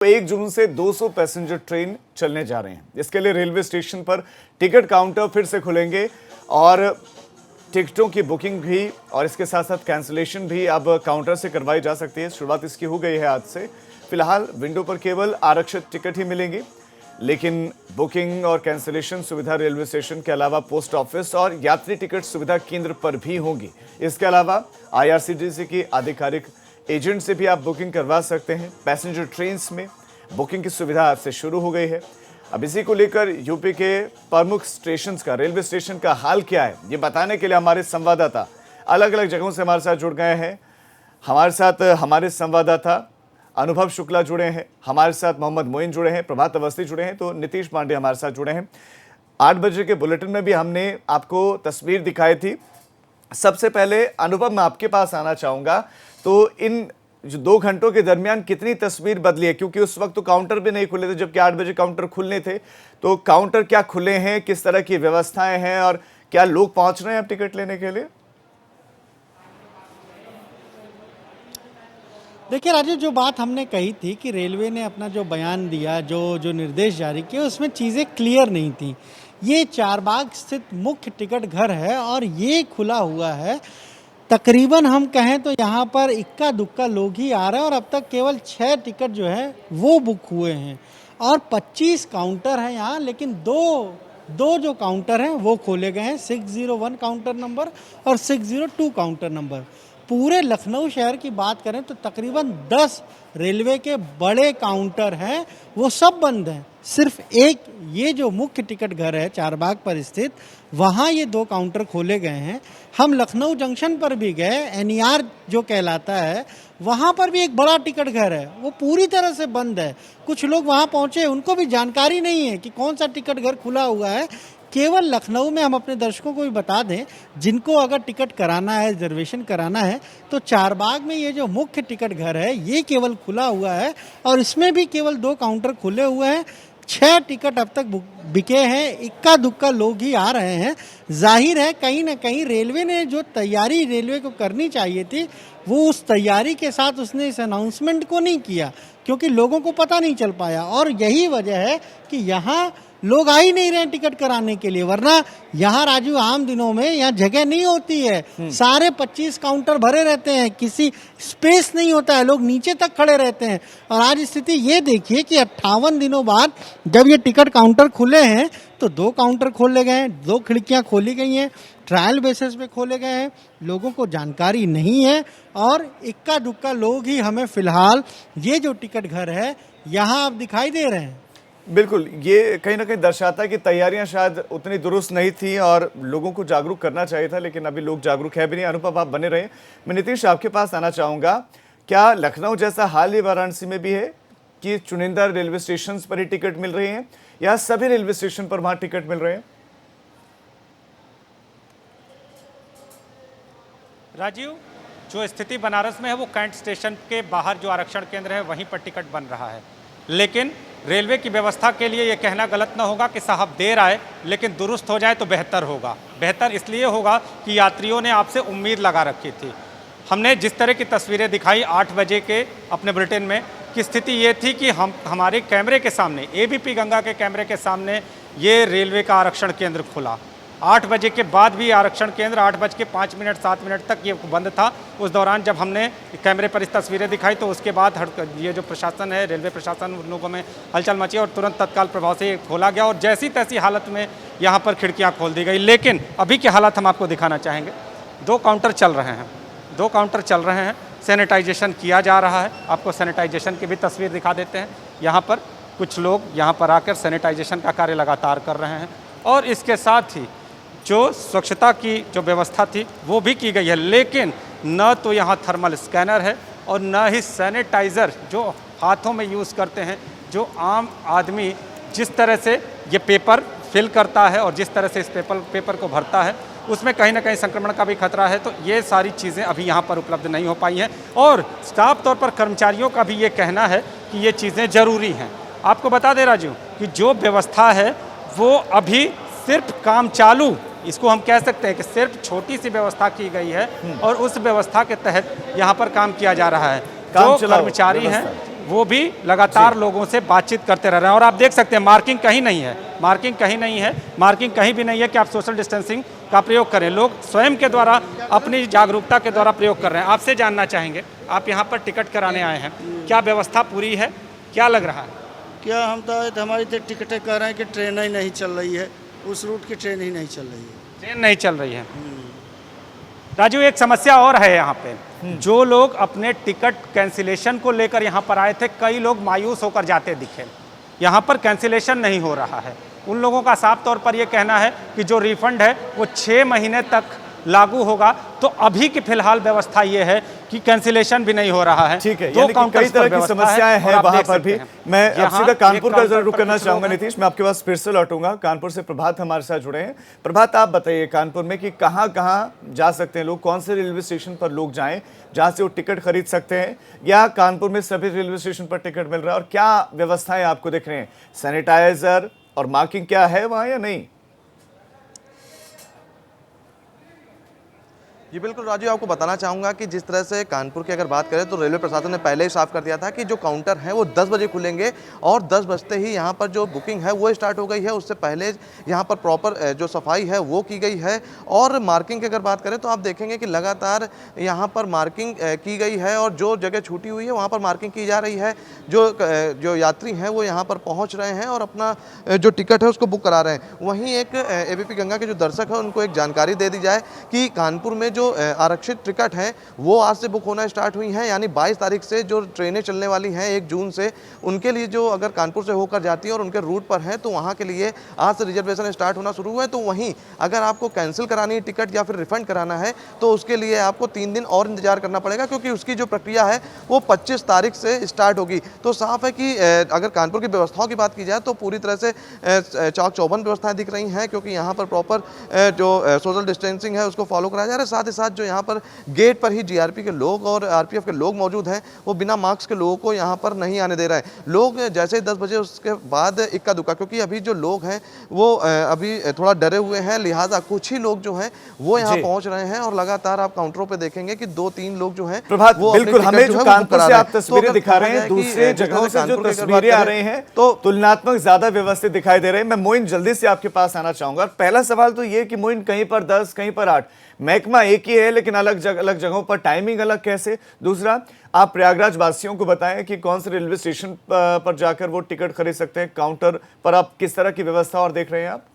1 जून से 200 passenger train चलने जा रहे हैं। इसके लिए रेलवे स्टेशन पर टिकट काउंटर फिर से खुलेंगे और टिकटों की बुकिंग भी और इसके साथ साथ कैंसिलेशन भी अब काउंटर से करवाई जा सकती है। शुरुआत इसकी हो गई है आज से। फिलहाल विंडो पर केवल आरक्षित टिकट ही मिलेंगी, लेकिन बुकिंग और कैंसिलेशन सुविधा रेलवे स्टेशन के अलावा पोस्ट ऑफिस और यात्री टिकट सुविधा केंद्र पर भी होंगी। इसके अलावा IRCTC की आधिकारिक एजेंट से भी आप बुकिंग करवा सकते हैं। पैसेंजर ट्रेन्स में बुकिंग की सुविधा आज से शुरू हो गई है। अब इसी को लेकर यूपी के प्रमुख स्टेशन का, रेलवे स्टेशन का हाल क्या है, ये बताने के लिए हमारे संवाददाता अलग अलग जगहों से हमारे साथ जुड़ गए हैं। हमारे साथ हमारे संवाददाता अनुभव शुक्ला जुड़े हैं, हमारे साथ मोहम्मद मोइन जुड़े हैं, प्रभात अवस्थी जुड़े हैं, तो नीतीश पांडे हमारे साथ जुड़े हैं। 8 बजे के बुलेटिन में भी हमने आपको तस्वीर दिखाई थी। सबसे पहले अनुभव, मैं आपके पास आना चाहूँगा, तो इन जो 2 घंटों के दरमियान कितनी तस्वीर बदली है, क्योंकि उस वक्त तो काउंटर भी नहीं खुले थे, जबकि 8 बजे काउंटर खुलने थे। तो काउंटर क्या खुले हैं, किस तरह की व्यवस्थाएं हैं और क्या लोग पहुंच रहे हैं अब टिकट लेने के लिए? देखिए राजू, जो बात हमने कही थी कि रेलवे ने अपना जो बयान दिया, जो निर्देश जारी किए, उसमें चीज़ें क्लियर नहीं थी। ये चारबाग स्थित मुख्य टिकट घर है और ये खुला हुआ है। तकरीबन हम कहें तो यहाँ पर इक्का दुक्का लोग ही आ रहे हैं और अब तक केवल 6 टिकट जो है वो बुक हुए हैं और 25 काउंटर हैं यहाँ, लेकिन दो जो काउंटर हैं वो खोले गए हैं, 601 काउंटर नंबर और 602 काउंटर नंबर। पूरे लखनऊ शहर की बात करें तो तकरीबन 10 रेलवे के बड़े काउंटर हैं, वो सब बंद हैं। सिर्फ एक ये जो मुख्य टिकट घर है चारबाग पर स्थित, वहाँ ये 2 काउंटर खोले गए हैं। हम लखनऊ जंक्शन पर भी गए, NER जो कहलाता है, वहाँ पर भी एक बड़ा टिकट घर है, वो पूरी तरह से बंद है। कुछ लोग वहाँ पहुँचे, उनको भी जानकारी नहीं है कि कौन सा टिकट घर खुला हुआ है। केवल लखनऊ में हम अपने दर्शकों को भी बता दें, जिनको अगर टिकट कराना है, रिजर्वेशन कराना है, तो चारबाग में ये जो मुख्य टिकट घर है ये केवल खुला हुआ है और इसमें भी केवल 2 काउंटर खुले हुए हैं। 6 टिकट अब तक बिके हैं, इक्का दुक्का लोग ही आ रहे हैं। जाहिर है कहीं ना कहीं रेलवे ने जो तैयारी रेलवे को करनी चाहिए थी, वो उस तैयारी के साथ उसने इस अनाउंसमेंट को नहीं किया, क्योंकि लोगों को पता नहीं चल पाया। और यही वजह है कि यहाँ लोग आ ही नहीं रहे टिकट कराने के लिए, वरना यहाँ राजू आम दिनों में यहाँ जगह नहीं होती है। सारे 25 काउंटर भरे रहते हैं, किसी स्पेस नहीं होता है, लोग नीचे तक खड़े रहते हैं। और आज स्थिति ये देखिए कि 58 दिनों बाद जब ये टिकट काउंटर खुले हैं तो 2 काउंटर खोले गए हैं, 2 खिड़कियाँ खोली गई हैं, ट्रायल बेसिस पे खोले गए हैं। लोगों को जानकारी नहीं है और इक्का दुक्का लोग ही हमें फिलहाल ये जो टिकट घर है यहाँ अब दिखाई दे रहे हैं। बिल्कुल, ये कहीं ना कहीं दर्शाता है कि तैयारियां शायद उतनी दुरुस्त नहीं थी और लोगों को जागरूक करना चाहिए था, लेकिन अभी लोग जागरूक है भी नहीं। अनुभव, आप बने रहे। मैं नीतीश आपके पास आना चाहूँगा। क्या लखनऊ जैसा हाल ही वाराणसी में भी है कि चुनिंदा रेलवे स्टेशन पर ही टिकट मिल रही हैं या सभी रेलवे स्टेशन पर वहाँ टिकट मिल रहे हैं? राजीव, जो स्थिति बनारस में है वो कैंट स्टेशन के बाहर जो आरक्षण केंद्र है वहीं पर टिकट बन रहा है, लेकिन रेलवे की व्यवस्था के लिए ये कहना गलत ना होगा कि साहब देर आए लेकिन दुरुस्त हो जाए तो बेहतर होगा। बेहतर इसलिए होगा कि यात्रियों ने आपसे उम्मीद लगा रखी थी। हमने जिस तरह की तस्वीरें दिखाई 8 बजे के अपने बुलेटिन में, कि स्थिति ये थी कि हमारे कैमरे के सामने, ABP गंगा के कैमरे के सामने ये रेलवे का आरक्षण केंद्र खुला। 8 बजे के बाद भी आरक्षण केंद्र 8:05 7 मिनट तक ये बंद था। उस दौरान जब हमने कैमरे पर इस तस्वीरें दिखाई तो उसके बाद ये जो प्रशासन है, रेलवे प्रशासन, उन लोगों में हलचल मची और तुरंत तत्काल प्रभाव से खोला गया और जैसी तैसी हालत में यहाँ पर खिड़कियाँ खोल दी गई। लेकिन अभी की हालत हम आपको दिखाना चाहेंगे। 2 काउंटर चल रहे हैं, 2 काउंटर चल रहे हैं, सैनिटाइजेशन किया जा रहा है। आपको सैनिटाइजेशन की भी तस्वीर दिखा देते हैं। यहाँ पर कुछ लोग यहाँ पर आकर सैनिटाइजेशन का कार्य लगातार कर रहे हैं और इसके साथ ही जो स्वच्छता की जो व्यवस्था थी वो भी की गई है, लेकिन न तो यहाँ थर्मल स्कैनर है और न ही सैनिटाइज़र जो हाथों में यूज़ करते हैं। जो आम आदमी जिस तरह से ये पेपर फिल करता है और जिस तरह से इस पेपर को भरता है, उसमें कहीं ना कहीं संक्रमण का भी खतरा है। तो ये सारी चीज़ें अभी यहाँ पर उपलब्ध नहीं हो पाई हैं और साफ तौर पर कर्मचारियों का भी ये कहना है कि ये चीज़ें ज़रूरी हैं। आपको बता दें राजू कि जो व्यवस्था है वो अभी सिर्फ काम चालू, इसको हम कह सकते हैं कि सिर्फ छोटी सी व्यवस्था की गई है और उस व्यवस्था के तहत यहाँ पर काम किया जा रहा है। जो कर्मचारी हैं वो भी लगातार लोगों से बातचीत करते रह रहे हैं। और आप देख सकते हैं मार्किंग कहीं नहीं है, मार्किंग कहीं नहीं है, मार्किंग कहीं भी नहीं है कि आप सोशल डिस्टेंसिंग का प्रयोग करें। लोग स्वयं के द्वारा अपनी जागरूकता के द्वारा प्रयोग कर रहे हैं। आपसे जानना चाहेंगे, आप यहाँ पर टिकट कराने आए हैं, क्या व्यवस्था पूरी है, क्या लग रहा है? क्या हम तो हमारी तो टिकटें कह रहे हैं कि ट्रेन ही नहीं चल रही है, उस रूट की ट्रेन ही नहीं चल रही है। ट्रेन नहीं चल रही है। राजू, एक समस्या और है यहाँ पे, जो लोग अपने टिकट कैंसिलेशन को लेकर यहाँ पर आए थे, कई लोग मायूस होकर जाते दिखे। यहाँ पर कैंसिलेशन नहीं हो रहा है। उन लोगों का साफ तौर पर ये कहना है कि जो रिफंड है वो 6 महीने तक लागू होगा। तो अभी की फिलहाल व्यवस्था ये है कि कैंसिलेशन भी नहीं हो रहा है। ठीक है, यानी कि कई तरह की समस्याएं हैं वहां पर भी। मैं अब सीधा कानपुर का जरूर रुक करना चाहूंगा। नीतीश, मैं आपके पास फिर से लौटूंगा। कानपुर से प्रभात हमारे साथ जुड़े हैं। प्रभात, आप बताइए कानपुर में कि कहां कहां जा सकते हैं लोग, कौन से रेलवे स्टेशन पर लोग जाएं जहां से वो टिकट खरीद सकते हैं, या कानपुर में सभी रेलवे स्टेशन पर टिकट मिल रहा है, और क्या व्यवस्थाएं आपको दिख रही हैं? सैनिटाइजर और मार्किंग क्या है वहां या नहीं? जी बिल्कुल राजू, आपको बताना चाहूँगा कि जिस तरह से कानपुर की अगर बात करें तो रेलवे प्रशासन ने पहले ही साफ कर दिया था कि जो काउंटर हैं वो 10 बजे खुलेंगे, और 10 बजते ही यहाँ पर जो बुकिंग है वो स्टार्ट हो गई है। उससे पहले यहाँ पर प्रॉपर जो सफाई है वो की गई है। और मार्किंग की अगर बात करें तो आप देखेंगे कि लगातार यहाँ पर मार्किंग की गई है, और जो जगह छूटी हुई है वहाँ पर मार्किंग की जा रही है। जो यात्री हैं वो यहाँ पर पहुँच रहे हैं और अपना जो टिकट है उसको बुक करा रहे हैं। वहीं एक एबीपी गंगा के जो दर्शक हैं उनको एक जानकारी दे दी जाए कि कानपुर में जो आरक्षित टिकट हैं वो आज से बुक होना स्टार्ट हुई हैं, यानी 22 तारीख से जो ट्रेनें चलने वाली हैं 1 जून से, उनके लिए जो अगर कानपुर से होकर जाती है और उनके रूट पर हैं तो वहाँ के लिए आज से रिजर्वेशन स्टार्ट होना शुरू हुआ है। तो वहीं अगर आपको कैंसिल करानी है टिकट या फिर रिफंड कराना है तो उसके लिए आपको 3 दिन और इंतजार करना पड़ेगा, क्योंकि उसकी जो प्रक्रिया है वो 25 तारीख से स्टार्ट होगी। तो साफ है कि अगर कानपुर की व्यवस्थाओं की बात की जाए तो पूरी तरह से चाक चौबंद व्यवस्थाएं दिख रही हैं, क्योंकि यहाँ पर प्रॉपर जो सोशल डिस्टेंसिंग है उसको फॉलो कराया जा रहा है। साथ ही साथ जो यहाँ पर गेट पर ही जीआरपी के लोग और आरपीएफ के लोग मौजूद हैं, वो बिना मास्क के लोगों को यहाँ पर नहीं आने दे रहा है। लोग जैसे ही 10 बजे उसके बाद इक्का दुक्का, क्योंकि अभी जो लोग हैं वो अभी थोड़ा डरे हुए हैं, लिहाजा कुछ ही लोग जो हैं वो यहाँ पहुँच रहे हैं। और लगातार आप काउंटरों पर देखेंगे कि 2-3 लोग जो हैं प्रभात, बिल्कुल हमें जो कानपुर से आप तस्वीरें दिखा रहे हैं, दूसरे जगहों से जो तस्वीरें आ रही हैं तो तुलनात्मक ज्यादा व्यवस्थित दिखाई दे रहे हैं। मैं मोइन जल्दी से आपके पास आना चाहूंगा। पहला सवाल तो ये कि मोइन, कहीं पर 10 कहीं पर 8, महकमा एक ही है लेकिन अलग जगहों पर टाइमिंग अलग कैसे? दूसरा, आप प्रयागराज वासियों को बताएं कि कौन से रेलवे स्टेशन पर जाकर वो टिकट खरीद सकते हैं, काउंटर पर आप किस तरह की व्यवस्था और देख रहे हैं आप?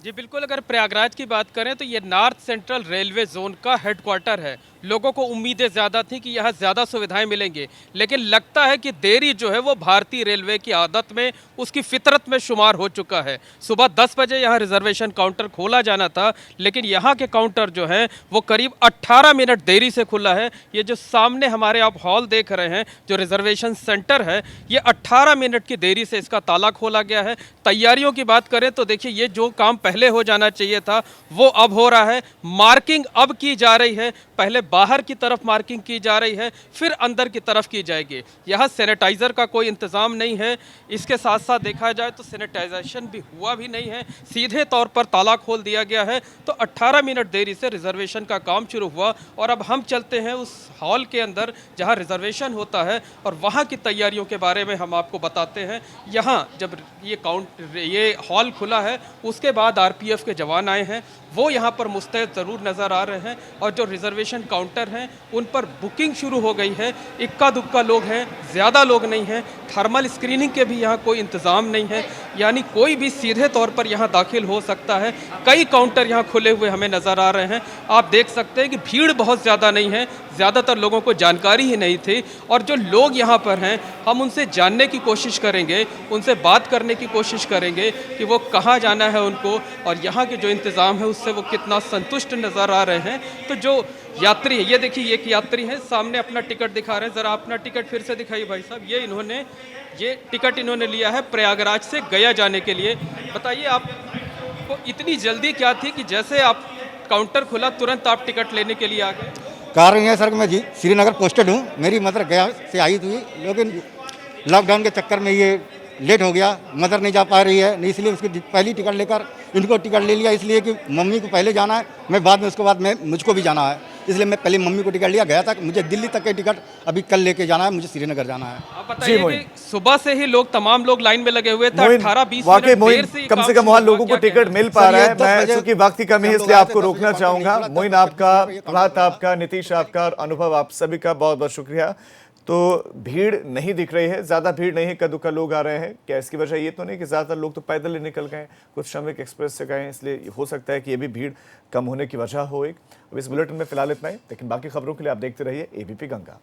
जी बिल्कुल, अगर प्रयागराज की बात करें तो ये नॉर्थ सेंट्रल रेलवे जोन का हेडक्वार्टर है। लोगों को उम्मीदें ज़्यादा थी कि यहाँ ज़्यादा सुविधाएं मिलेंगी, लेकिन लगता है कि देरी जो है वो भारतीय रेलवे की आदत में, उसकी फितरत में शुमार हो चुका है। सुबह 10 बजे यहाँ रिजर्वेशन काउंटर खोला जाना था, लेकिन यहाँ के काउंटर जो है वो करीब 18 मिनट देरी से खुला है। ये जो सामने हमारे आप हॉल देख रहे हैं, जो रिजर्वेशन सेंटर है, ये 18 मिनट की देरी से इसका ताला खोला गया है। तैयारियों की बात करें तो देखिए, ये जो काम पहले हो जाना चाहिए था वो अब हो रहा है। मार्किंग अब की जा रही है, पहले बाहर की तरफ मार्किंग की जा रही है, फिर अंदर की तरफ की जाएगी। यहाँ सैनिटाइज़र का कोई इंतज़ाम नहीं है। इसके साथ साथ देखा जाए तो सैनिटाइजेशन भी हुआ भी नहीं है, सीधे तौर पर ताला खोल दिया गया है। तो 18 मिनट देरी से रिजर्वेशन का काम शुरू हुआ। और अब हम चलते हैं उस हॉल के अंदर जहाँ रिजर्वेशन होता है, और वहाँ की तैयारियों के बारे में हम आपको बताते हैं। यहाँ जब ये हॉल खुला है, उसके बाद आरपीएफ के जवान आए हैं, वो यहाँ पर मुस्तैद ज़रूर नज़र आ रहे हैं। और जो रिजर्वेशन काउंटर हैं उन पर बुकिंग शुरू हो गई है। इक्का दुक्का लोग हैं, ज़्यादा लोग नहीं हैं। थर्मल स्क्रीनिंग के भी यहाँ कोई इंतज़ाम नहीं है, यानी कोई भी सीधे तौर पर यहाँ दाखिल हो सकता है। कई काउंटर यहाँ खुले हुए हमें नज़र आ रहे हैं। आप देख सकते हैं कि भीड़ बहुत ज़्यादा नहीं है, ज़्यादातर लोगों को जानकारी ही नहीं थी। और जो लोग यहाँ पर हैं, हम उनसे जानने की कोशिश करेंगे, उनसे बात करने की कोशिश करेंगे कि वो कहाँ जाना है उनको, और यहाँ के जो इंतज़ाम है उससे वो कितना संतुष्ट नज़र आ रहे हैं। तो जो यात्री है, ये देखिए, एक यात्री है सामने अपना टिकट दिखा रहे हैं। ज़रा अपना टिकट फिर से दिखाइए भाई साहब। ये टिकट इन्होंने लिया है प्रयागराज से गया जाने के लिए। बताइए, आपको इतनी जल्दी क्या थी कि जैसे आप काउंटर खुला तुरंत आप टिकट लेने के लिए आ गए? कार रही है सर, मैं जी श्रीनगर पोस्टेड हूँ। मेरी मदर गया से आई थी, लेकिन लॉकडाउन के चक्कर में ये लेट हो गया, मदर नहीं जा पा रही है, इसलिए उसकी पहली टिकट लेकर इनको टिकट ले लिया, इसलिए कि मम्मी को पहले जाना है, मैं बाद में, उसके बाद में मुझको भी जाना है। इसलिए मैं पहले मम्मी को टिकट लिया गया था। मुझे दिल्ली तक के टिकट अभी कल लेके जाना है, मुझे श्रीनगर जाना है। आप बताइए कि सुबह से ही लोग, तमाम लोग लाइन में लगे हुए थे। 18-20 वाकई मिनट मोइन, देर से कम से कम वहाँ लोगों को टिकट मिल पा सर, रहा ये है। 10 मैं बजे चूंकि वक्त की कमी है हम लोग इसलिए आए आपको थे, 10 रोकना बजे चाहूंगा। निकला, मोइन 10 आपका, बजे प्रभात आपका, नीतीश आपका और अनुभव आप सभी का बहुत बहुत शुक्रिया। तो भीड़ नहीं दिख रही है, ज़्यादा भीड़ नहीं है, कद्दू लोग आ रहे हैं। क्या इसकी वजह ये तो नहीं कि ज़्यादातर लोग तो पैदल ही निकल गए, कुछ श्रमिक एक्सप्रेस से गए, इसलिए हो सकता है कि ये भी भीड़ कम होने की वजह हो एक। अब इस बुलेटिन में फिलहाल इतना ही, लेकिन बाकी खबरों के लिए आप देखते रहिए एबीपी गंगा।